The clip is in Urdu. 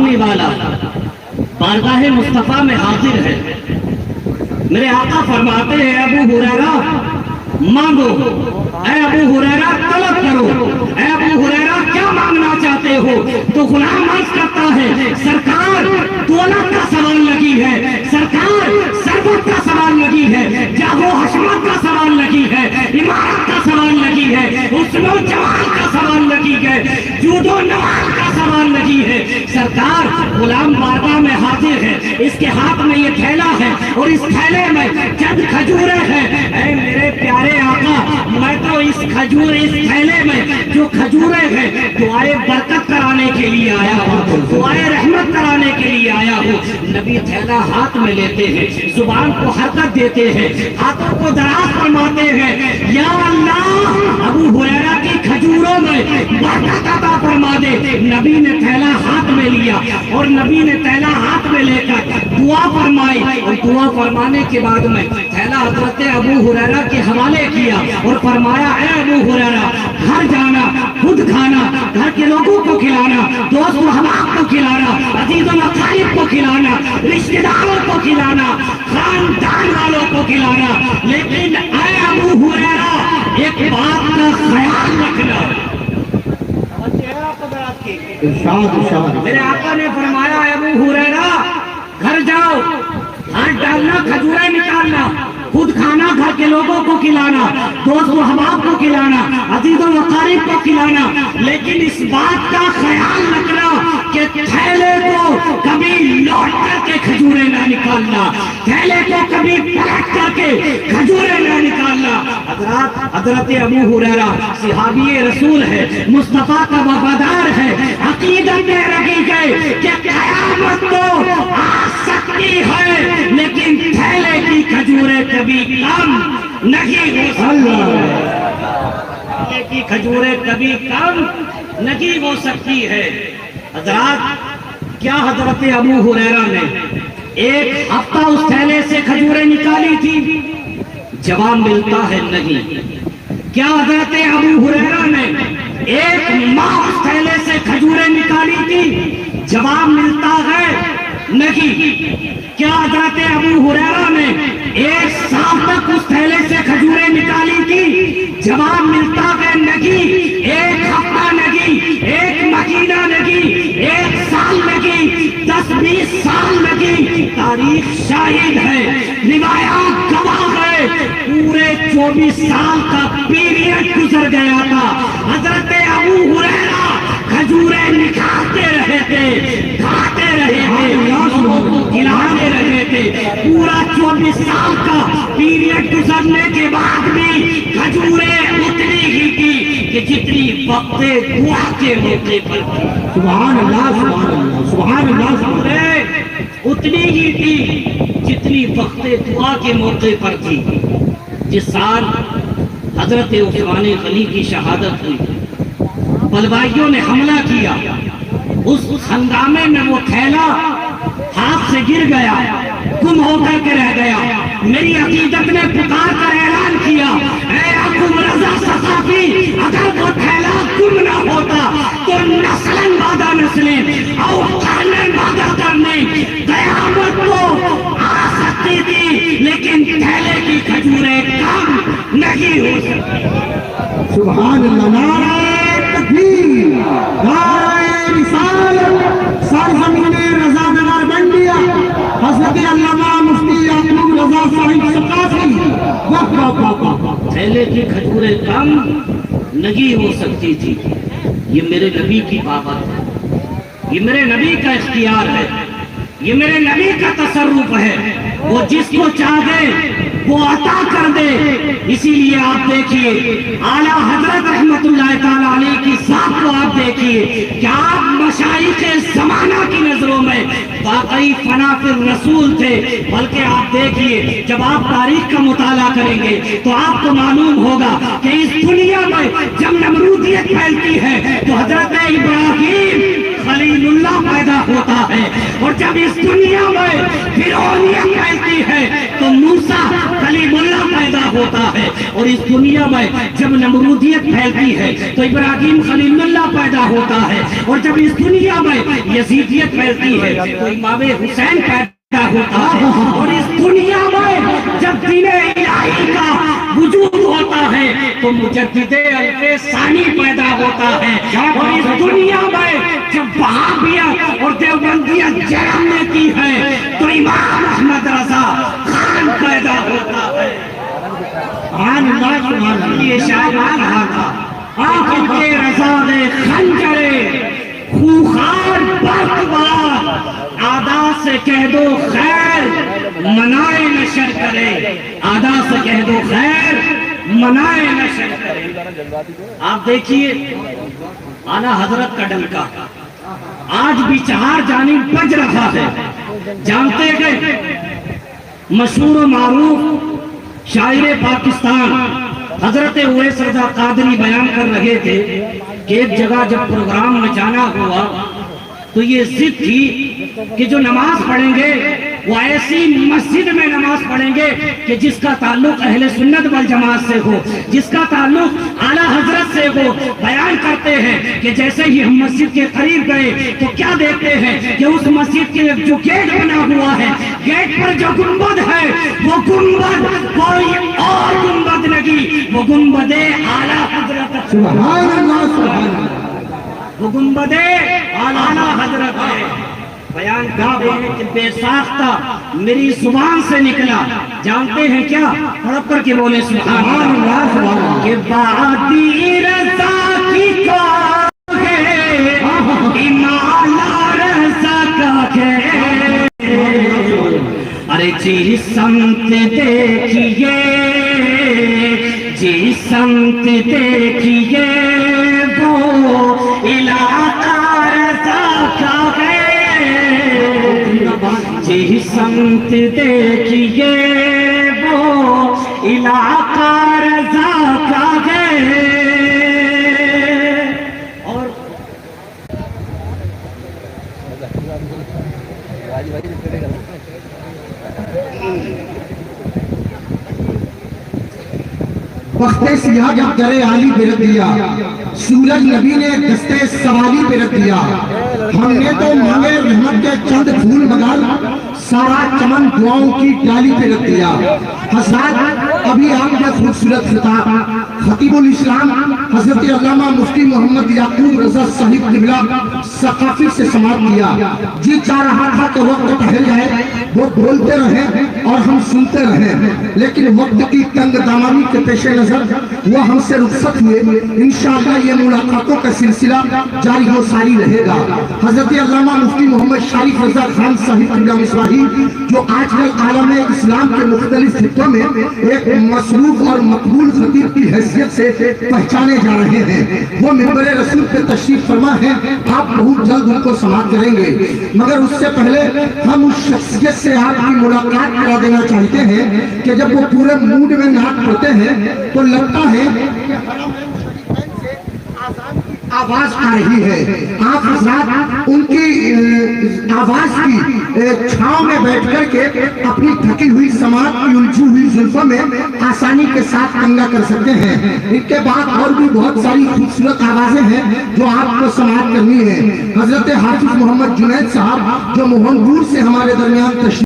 مانگنے والا بارگاہ مصطفیٰ میں حاضر ہے۔ میرے آقا فرماتے ہیں ابو ہریرہ مانگو، اے ابو ہریرہ طلب کرو، اے ابو ہریرہ کیا مانگنا چاہتے ہو؟ تو غلام عرض کرتا ہے سرکار دولت کا سوال لگی ہے، سرکار ثروت کا سوال لگی ہے، جاہ و حشمت کا سوال لگی ہے، عمارت کا سوال لگی ہے، حسن و جمال کا سوال لگی ہے، جود و نوال کا سوال لگی ہے۔ سرکار غلام بارگاہ میں حاضر ہے، اس کے ہاتھ میں یہ تھیلا ہے اور اس تھیلے میں چند کھجوریں ہیں۔ اے میرے پیارے آقا، میں تو اس تھیلے میں جو کھجوریں ہیں دعائے برکت کرانے کے لیے آیا ہوں، دعائے رحمت کرانے کے لیے آیا ہوں۔ نبی تھیلا ہاتھ میں لیتے ہیں، زبان کو حرکت دیتے ہیں، ہاتھوں کو دراز فرماتے ہیں، یا اللہ ابو ہریرہ کی کھجوروں میں برکت عطا فرما دے۔ نبی نے تھیلا ہاتھ میں لیا اور نبی نے تھیلا ہاتھ میں لے کر دعا فرمائی، اور دعا فرمانے کے بعد میں تھیلا حضرت ابو ہریرہ کے حوالے کیا اور فرمایا اے ابو ہریرہ گھر جانا، خود کھانا، گھر کے لوگوں کو کھلانا، دوست و احباب کو کھلانا، عزیز و اقارب کو کھلانا، رشتہ داروں کو کھلانا، خاندان والوں کو کھلانا، لیکن اے ابو ہریرہ ایک بات کا خیال رکھنا۔ میرے آقا نے فرمایا ابو ہریرہ گھر جاؤ، ہاتھ ڈالنا، کھجوریں نکالنا، خود کھانا، گھر کے لوگوں کو کھلانا، دوست و احباب کو کھلانا، عزیز و اقارب کو کھلانا، لیکن اس بات کا خیال رکھنا کہ تھیلے کو کبھی لوٹ کر کے کھجوریں نہ نکالنا، تھیلے کو کبھی پلٹ کر کے کھجوریں نہ نکالنا۔ حضرت ابو ہریرہ صحابی رسول ہے، مصطفیٰ کا وفادار ہے، عقیدت میں رکھی گئے کہ قیامت تو آ سکتی ہے لیکن تھیلے کی کھجوریں کبھی کم نہیں ہو سکتی، تھیلے کی کھجوریں کبھی کم نہیں ہو سکتی ہے۔ حضرات کیا حضرت ابو ہریرہ نے ایک ہفتہ اس تھیلے سے کھجوریں نکالی تھی؟ جواب ملتا ہے نہیں۔ کیا حضرت ابو ہریرہ نے ایک ماہ اس تھیلے سے کھجوریں نکالی تھی؟ جواب ملتا ہے نہیں۔ کیا حضرت ابو ہریرہ نے ایک سال تک اس تھیلے سے کھجوریں نکالی تھی؟ جواب ملتا ہے نہیں۔ ایک ہفتہ نہیں، ایک مہینہ نہیں، ایک سال نہیں، 10-20 سال نہیں، تاریخ شاہد ہے، روایات گواہ ہے، پورے 24 سال کا پیریڈ گزر گیا تھا۔ حضرت ابو ہریرہ کھجوریں نکالتے رہے تھے، کھاتے رہے تھے، لوگوں کو کھلاتے رہے تھے، پورا 24 سال کا پیریڈ گزرنے کے بعد بھی کھجوریں اتنی ہی تھی کہ جتنی وقت دعا کے موقع پر تھی۔ سبحان اللہ، سبحان اللہ، سبحان اللہ، سبحان اللہ۔ اتنی ہی تھی جتنی وقت دعا کے موقع پر تھی۔ جس سال حضرت عثمان غنی کی شہادت ہوئی، بلوائیوں نے حملہ کیا، اس ہنگامے میں وہ تھیلا ہاتھ سے گر گیا، گم ہو کر کے رہ گیا۔ میری عقیدت نے پکار کر اعلان کیا اے ابو رضا ثقافی، اگر وہ تھیلا گم نہ ہوتا تو نسلیں بعد نسلیں اور قرنیں بعد قرنیں قیامت تو آ سکتی تھی لیکن تھیلے کی کھجوریں کم نہیں ہو سکتی۔ سبحان اللہ، نعرہ تکبیر، نعرہ رسالت، سرزمین رضا دار بنڈیا، حضرت علامہ مفتی یعقوب رضا صاحب ثقافی۔ تھیلے کی کھجوریں کم نہیں ہو سکتی تھی۔ یہ میرے نبی کی بابت ہے، یہ میرے نبی کا اختیار ہے، یہ میرے نبی کا تصرف ہے، وہ جس کو چاہے وہ عطا کر دے۔ اسی لیے آپ دیکھیے اعلیٰ حضرت رحمت اللہ تعالیٰ علیہ کی ذات کو آپ دیکھیے کہ آپ مشائخ زمانہ کی نظروں میں واقعی فنا فی الرسول تھے، بلکہ آپ دیکھیے جب آپ تاریخ کا مطالعہ کریں گے تو آپ کو معلوم ہوگا کہ اس دنیا میں جب نمرودیت پھیلتی ہے تو حضرت ابراہیم خلیل اللہ پیدا ہوتا ہے، اور جب اس دنیا میں فرعونیت پھیلتی ہے تو موسیٰ کلیم اللہ پیدا ہوتا ہے، اور اس دنیا میں جب نمرودیت پھیلتی ہے تو ابراہیم خلیل اللہ پیدا ہوتا ہے، اور جب اس دنیا میں یزیدیت پھیلتی ہے تو امام حسین پیدا ہوتا ہے، اور اس دنیا میں جب دین الہی کا وجود ہوتا ہے تو مجدد الف ثانی پیدا ہوتا ہے، اور اس دنیا میں جب وہابیت اور دیوبندیت جنم لیتی ہے تو امام احمد رضا خان پیدا ہوتا ہے۔ سبحان اللہ سبحان اللہ۔ یہ شاعر آ رہا تھا، آخر کے رضا دے خنجرے خوخار برقبار، آدا سے کہہ دو خیر منائے نشر کرے، آدا سے کہہ دو خیر منائے نشر کرے۔ آپ دیکھیے اعلیٰ حضرت کا ڈنکا آج بھی چہار جانب بج رہا ہے۔ جانتے گئے مشہور و معروف شاعر پاکستان حضرت اویس رضا قادری بیان کر رہے تھے کہ ایک جگہ جب پروگرام میں جانا ہوا تو یہ ضد تھی کہ جو نماز پڑھیں گے وہ ایسی مسجد میں نماز پڑھیں گے کہ جس کا تعلق اہل سنت والجماعت سے ہو، جس کا تعلق اعلیٰ حضرت سے ہو۔ بیان کرتے ہیں کہ جیسے ہی ہم مسجد کے قریب گئے تو کیا دیکھتے ہیں کہ اس مسجد کے جو گیٹ بنا ہوا ہے، گیٹ پر جو گنبد ہے وہ گنبد کوئی اور گنبد لگی، وہ گنبد اعلیٰ حضرت، سبحان اللہ سبحان اللہ۔ وہ گنبد اعلیٰ حضرت ہے۔ بیان کا بے ساختہ میری زبان سے نکلا، جانتے ہیں کیا؟ تڑپ کر کے بولے سبحان اللہ سبحان اللہ۔ کہ بادی رضا کی کا ہے، امالا رضا کا ہے، ارے جی سمت دیکھیے، جی سمت دیکھیے وہ علاقہ رضا کا ہے، جی سمت دیکھیے وہ علاقہ رضا کا ہے۔ اور وقت سیاہ جب درے عالی پہ رکھ دیا، سورج نبی نے دستے سوالی پہ رکھ دیا، ہم نے تو مانگے رحمت کے چند پھول مگر سارا چمن دعاؤں کی ڈالی پہ رکھ دیا۔ حضرات ابھی آپ نے خوبصورت خطاب خطیب الاسلام حضرت علامہ مفتی محمد یعقوب رضا صاحب قبلہ ثقافی سے سماعت کیا۔ جی چاہ رہا تھا کہ وقت ٹہل جائے، وہ بولتے رہیں اور ہم سنتے رہیں، لیکن وقت کی تنگ دامانی کے پیش نظر وہ ہم سے رخصت ہوئے۔ انشاءاللہ یہ ملاقاتوں کا سلسلہ جاری و ساری رہے گا۔ حضرت علامہ مفتی محمد شریف رضا خان صاحب قبلہ مصباحی جو آج کل عالم اسلام کے مختلف خطوں میں ایک مصروف اور مقبول خطیب کی حیثیت سے پہچانے جا رہے ہیں، وہ منبر رسول پہ تشریف فرما ہے، آپ بہت جلد ان کو سماعت کریں گے، مگر اس سے پہلے ہم اس شخصیت سے آپ کی ملاقات کرا دینا چاہتے ہیں کہ جب وہ پورے موڈ میں نعت پڑھتے ہیں تو لگتا ہے آواز آ رہی ہے۔ آپ حضرات ان کی آواز کی چھاؤں میں بیٹھ کر کے اپنی تھکی ہوئی سماعت کی الجھی ہوئی زلفوں میں آسانی کے ساتھ کنگا کر سکتے ہیں۔ ان کے بعد اور بھی بہت ساری خوبصورت آوازیں ہیں جو آپ کو سماعت کرنی ہے۔ حضرت حافظ محمد جنید صاحب جو موہن پور سے ہمارے درمیان تشریف